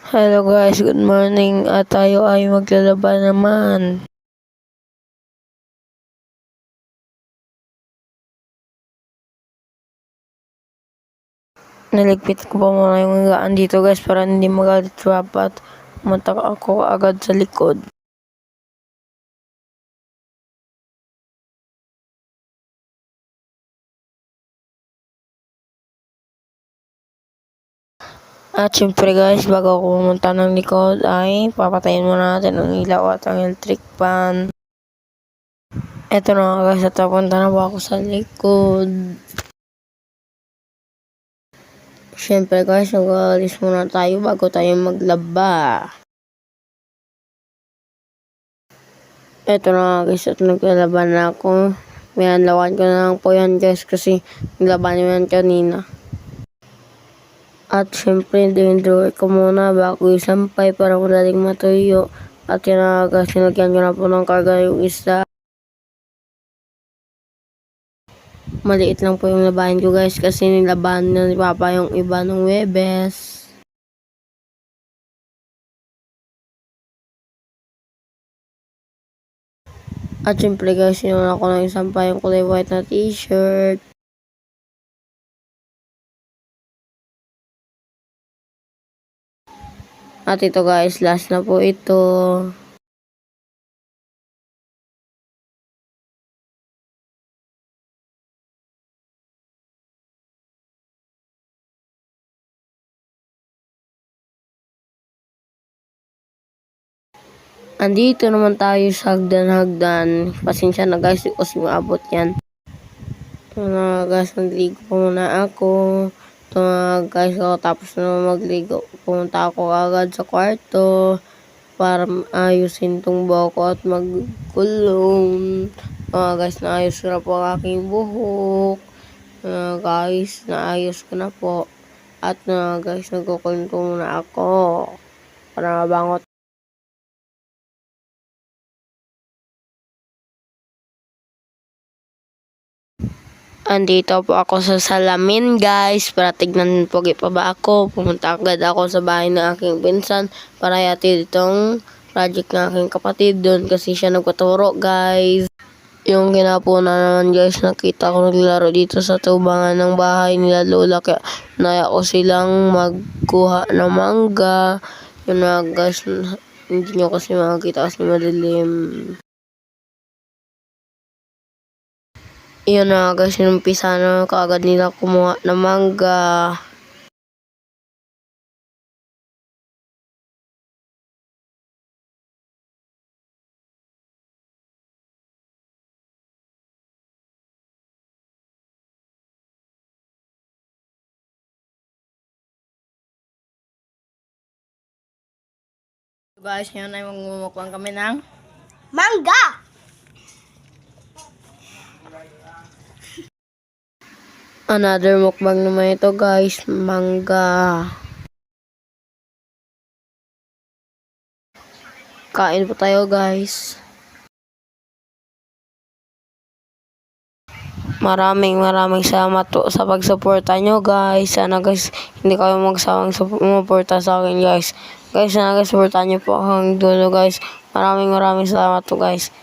Hello guys, good morning at tayo ay maglalaba naman. Naligpit ko pa muna yung higaan dito guys para hindi magalit at pumunta ako agad sa likod. At syempre guys, bago ako pumunta ng likod ay papatayin muna natin ang ilaw at ang electric fan. Eto na nga guys, at napunta na po ako sa likod. Syempre guys, mag-aalis muna tayo bago tayo maglaba. Eto na nga guys, at naglalaban na ako. Minanlawan ko na lang po yan guys kasi naglaban nyo yan kanina. At syempre, din-drawer ko muna bago isampay para madaling matuyo. At yan na guys, sinagyan ko na po ng karga yung isa. Maliit lang po yung labahin ko guys kasi nilabahan na ni Papa yung iba ng Webes. At syempre guys, sinuna ko na isampay yung kulay white na t-shirt. At ito guys, last na po ito. Andito naman tayo sa hagdan-hagdan. Pasensya na guys, kasi maabot yan. Ito na guys, nagligo po muna ako. Ito na guys, tapos na magligo, pumunta ako agad sa kwarto para ayusin tong buhok ko at magkulong. Guys, naayos ko na po ang aking buhok. Guys, naayos ko na po. At guys, nagkukulong muna ako para mabangot. Andito po ako sa salamin guys para tignan pogi pa ba ako. Pumunta agad ako sa bahay ng aking pinsan para yatid itong project ng aking kapatid doon kasi siya nagpaturo guys. Yung kinapuna naman guys, nakita ko naglaro dito sa tubangan ng bahay nila lola kaya naya ko silang magkuha ng mangga. Yun na guys, hindi nyo kasi makakita kasi madilim. Yun na guys, inumpisa na kaagad nila kumuha ng mangga. Guys, ngayon ay magmumukbang kami ng mangga! Another mukbang naman ito guys, mangga. Kain po tayo guys. Maraming salamat po sa pagsuporta nyo guys. Sana guys, hindi kayo magsawang sumuporta sa akin guys. Guys, sana guys, supportan nyo po hanggang dulo guys. Maraming salamat po guys.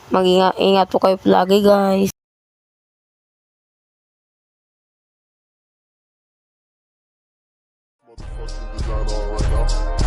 Mag-ingat po kayo lagi guys. Motherfucking design all right now.